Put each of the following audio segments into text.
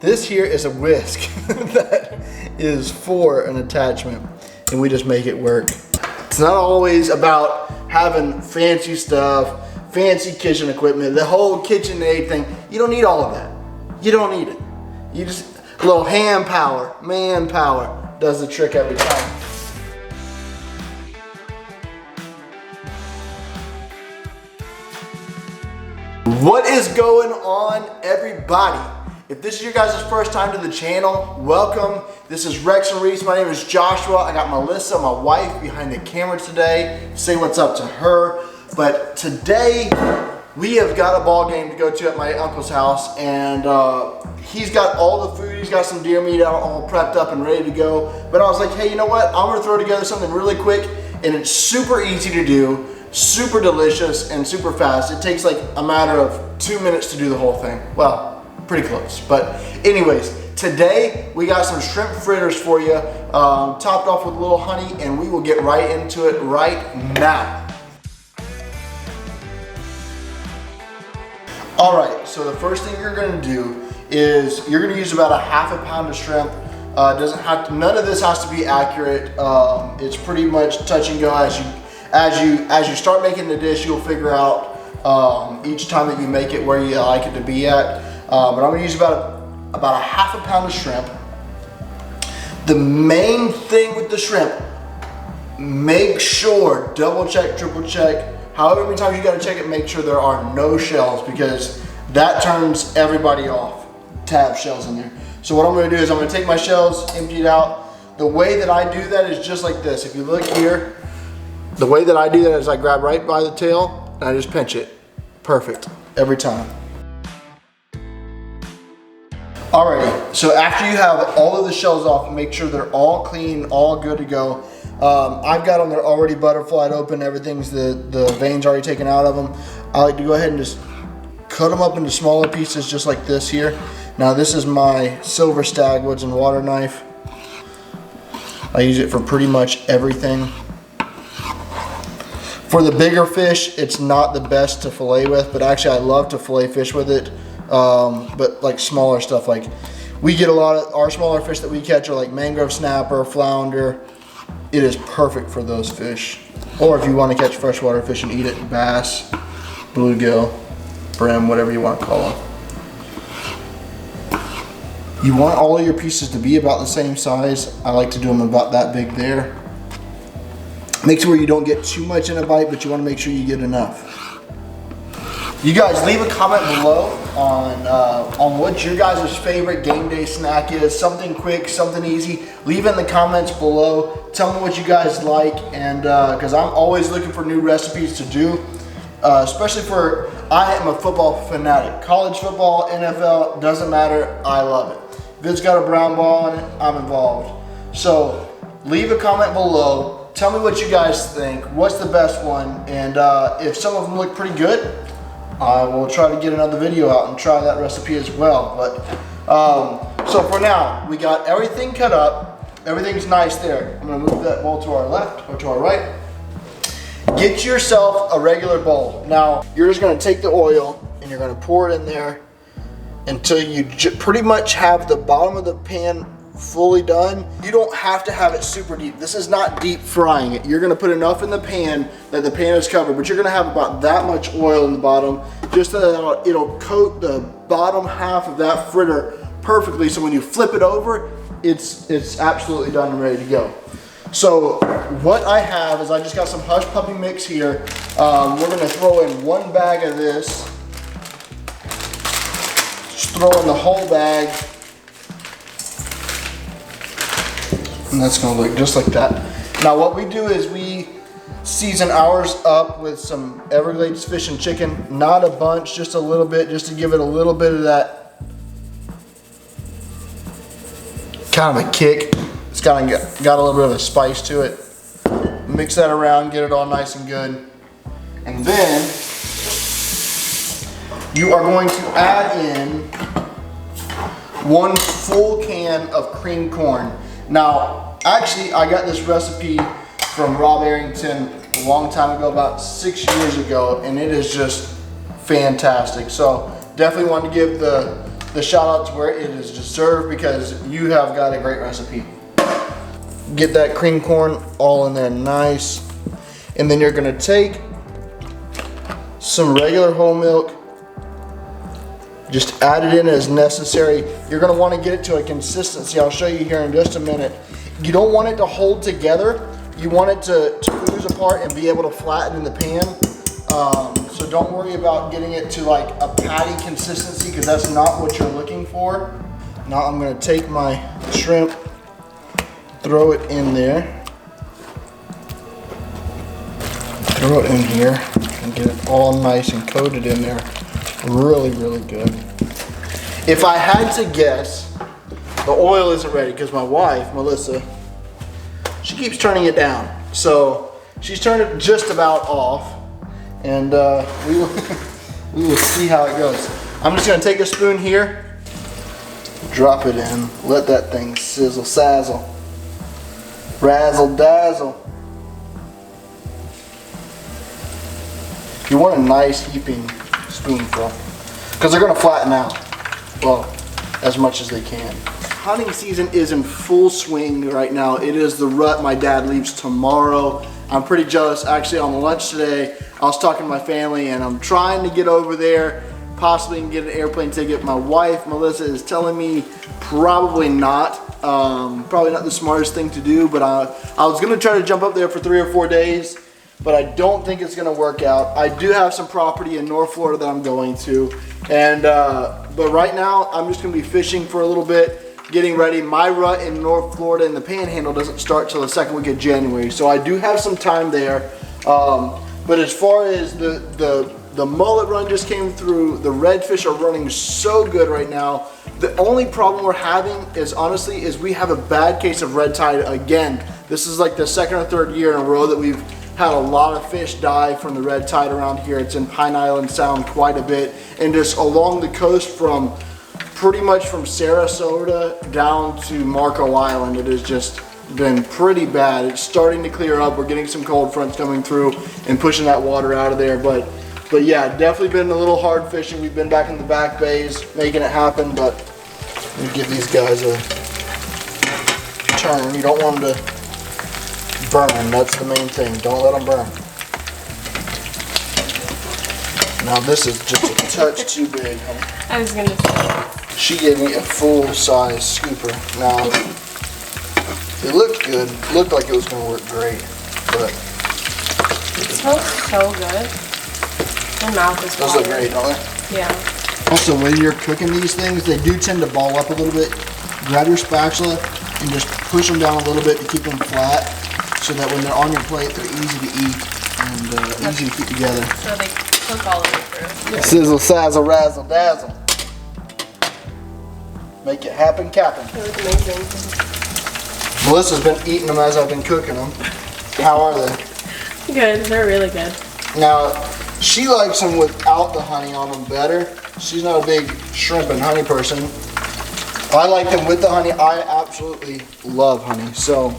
This here is a whisk that is for an attachment, and we just make it work. It's not always about having fancy stuff, fancy kitchen equipment, the whole KitchenAid thing. You don't need all of that. You don't need it. You just, a little hand power, manpower does the trick every time. What is going on, everybody? If this is your guys' first time to the channel, welcome. This is Rex and Reese. My name is Joshua. I got Melissa, my wife, behind the camera today. Say what's up to her. But today, we have got a ball game to go to at my uncle's house, and he's got all the food. He's got some deer meat out, all prepped up and ready to go. But I was like, hey, you know what? I'm gonna throw together something really quick, and it's super easy to do, super delicious, and super fast. It takes like a matter of 2 minutes to do the whole thing. Well, pretty close. But anyways, today we got some shrimp fritters for you, topped off with a little honey, and we will get right into it right now. All right, so the first thing you're gonna do is you're gonna use about a half a pound of shrimp. Doesn't have to, none of this has to be accurate. It's pretty much touch and go as you start making the dish. You'll figure out each time that you make it where you like it to be at. But I'm gonna use about a half a pound of shrimp. The main thing with the shrimp, make sure, double check, triple check, however many times you gotta check it, make sure there are no shells, because that turns everybody off to have shells in there. So what I'm gonna do is I'm gonna take my shells, empty it out. The way that I do that is just like this. If you look here, the way that I do that is I grab right by the tail and I just pinch it. Perfect, every time. Alrighty, so after you have all of the shells off, make sure they're all clean, all good to go. I've got them, they're already butterflied open, everything's, the veins already taken out of them. I like to go ahead and just cut them up into smaller pieces just like this here. Now this is my silver stag woods and water knife. I use it for pretty much everything. For the bigger fish, it's not the best to fillet with, but actually I love to fillet fish with it. But like smaller stuff, like we get a lot of our smaller fish that we catch are like mangrove snapper, flounder. It is perfect for those fish. Or if you want to catch freshwater fish and eat it, bass, bluegill, brim, whatever you want to call them. You want all of your pieces to be about the same size. I like to do them about that big there. Make sure you don't get too much in a bite, but you want to make sure you get enough. You guys leave a comment below on what your guys' favorite game day snack is. Something quick, something easy. Leave it in the comments below. Tell me what you guys like, and because I'm always looking for new recipes to do, especially for, I am a football fanatic. College football, NFL, doesn't matter, I love it. If it's got a brown ball in it, I'm involved. So leave a comment below. Tell me what you guys think. What's the best one? And if some of them look pretty good, I will try to get another video out and try that recipe as well. But so for now, we got everything cut up. Everything's nice there. I'm gonna move that bowl to our left or to our right. Get yourself a regular bowl. Now, you're just gonna take the oil and you're gonna pour it in there until you pretty much have the bottom of the pan fully done. You don't have to have it super deep. This is not deep frying it. You're gonna put enough in the pan that the pan is covered, but you're gonna have about that much oil in the bottom, just so that it'll coat the bottom half of that fritter perfectly, so when you flip it over, it's absolutely done and ready to go. So what I have is I just got some Hush Puppy mix here. We're gonna throw in 1 bag of this. Just throw in the whole bag. And that's gonna look just like that. Now what we do is we season ours up with some Everglades fish and chicken. Not a bunch, just a little bit, just to give it a little bit of that kind of a kick. It's got a little bit of a spice to it. Mix that around, get it all nice and good. And then you are going to add in 1 full can of creamed corn. Now, actually, I got this recipe from Rob Arrington a long time ago, about 6 years ago, and it is just fantastic. So definitely want to give the the shout out to where it is deserved because you have got a great recipe. Get that cream corn all in there nice. And then you're gonna take some regular whole milk, just add it in as necessary. You're gonna wanna get it to a consistency. I'll show you here in just a minute. You don't want it to hold together. You want it to ooze apart and be able to flatten in the pan. So don't worry about getting it to like a patty consistency because that's not what you're looking for. Now I'm gonna take my shrimp, throw it in there. Throw it in here and get it all nice and coated in there. Really, really good. If I had to guess, the oil isn't ready because my wife, Melissa, she keeps turning it down. So she's turned it just about off, and we will see how it goes. I'm just gonna take a spoon here, drop it in, let that thing sizzle, sazzle, razzle dazzle. You want a nice heaping spoonful because they're gonna flatten out, well, as much as they can. Hunting season is in full swing right now. It is the rut. My dad leaves tomorrow. I'm pretty jealous. Actually, on the lunch today, I was talking to my family and I'm trying to get over there, possibly get an airplane ticket. My wife, Melissa, is telling me probably not. Probably not the smartest thing to do, but I was gonna try to jump up there for 3 or 4 days, but I don't think it's gonna work out. I do have some property in North Florida that I'm going to, and but right now I'm just gonna be fishing for a little bit, getting ready. My rut in North Florida in the Panhandle doesn't start till the second week of January, so I do have some time there. But as far as the mullet run just came through, the redfish are running so good right now. The only problem we're having is honestly we have a bad case of red tide again. This is like the second or third year in a row that we've had a lot of fish die from the red tide around here. It's in Pine Island Sound quite a bit, and just along the coast from pretty much from Sarasota down to Marco Island, it has just been pretty bad. It's starting to clear up. We're getting some cold fronts coming through and pushing that water out of there, but yeah, definitely been a little hard fishing. We've been back in the back bays making it happen, but we give these guys a turn. You don't want them to burn. That's the main thing. Don't let them burn. Now this is just a touch too big. I was gonna say. She gave me a full-size scooper. Now, it looked good. It looked like it was going to work great, but it smells so good. My mouth is those look great, don't they? Yeah. Also, when you're cooking these things, they do tend to ball up a little bit. Grab your spatula and just push them down a little bit to keep them flat, so that when they're on your plate, they're easy to eat and easy to keep together. So they cook all the way through. Yeah. Sizzle, sazzle, razzle, dazzle. Make it happen, Captain. That was amazing. Melissa's been eating them as I've been cooking them. How are they? Good, they're really good. Now, she likes them without the honey on them better. She's not a big shrimp and honey person. I like them with the honey. I absolutely love honey. So,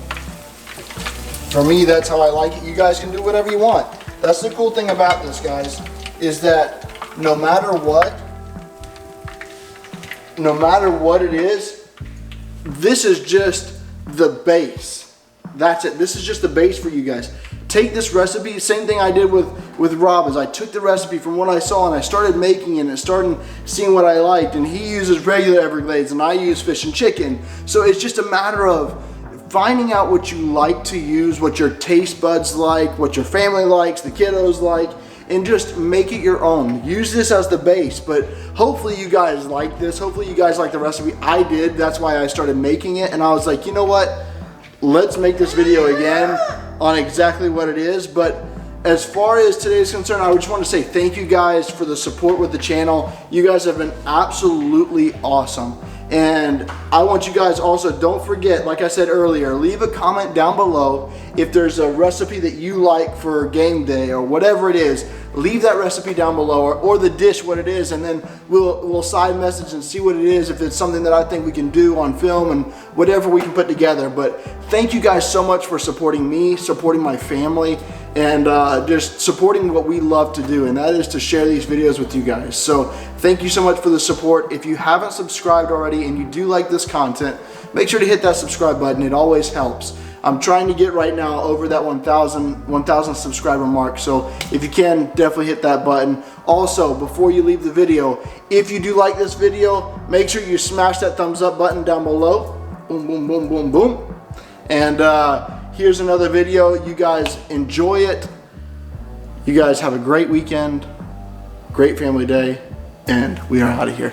for me, that's how I like it. You guys can do whatever you want. That's the cool thing about this, guys, is that no matter what it is, this is just the base. That's it. This is just the base for you guys. Take this recipe, same thing I did with Rob, is I took the recipe from what I saw and I started making it and started seeing what I liked, and he uses regular Everglades and I use fish and chicken. So it's just a matter of finding out what you like to use, what your taste buds like, what your family likes, the kiddos like, and just make it your own. Use this as the base, but hopefully you guys like this. Hopefully you guys like the recipe. I did. That's why I started making it, and I was like, you know what? Let's make this video again on exactly what it is. But as far as today's concerned, I just want to say thank you guys for the support with the channel. You guys have been absolutely awesome. And I want you guys also, don't forget, like I said earlier, leave a comment down below if there's a recipe that you like for game day or whatever it is. Leave that recipe down below, or the dish, what it is, and then we'll side message and see what it is, if it's something that I think we can do on film and whatever we can put together. But thank you guys so much for supporting me, supporting my family, and just supporting what we love to do, and that is to share these videos with you guys. So thank you so much for the support. If you haven't subscribed already and you do like this content, make sure to hit that subscribe button. It always helps. I'm trying to get right now over that 1,000 subscriber mark, so if you can, definitely hit that button. Also, before you leave the video, if you do like this video, make sure you smash that thumbs up button down below. Boom, boom, boom, boom, boom. And here's another video. You guys enjoy it. You guys have a great weekend, great family day, and we are out of here.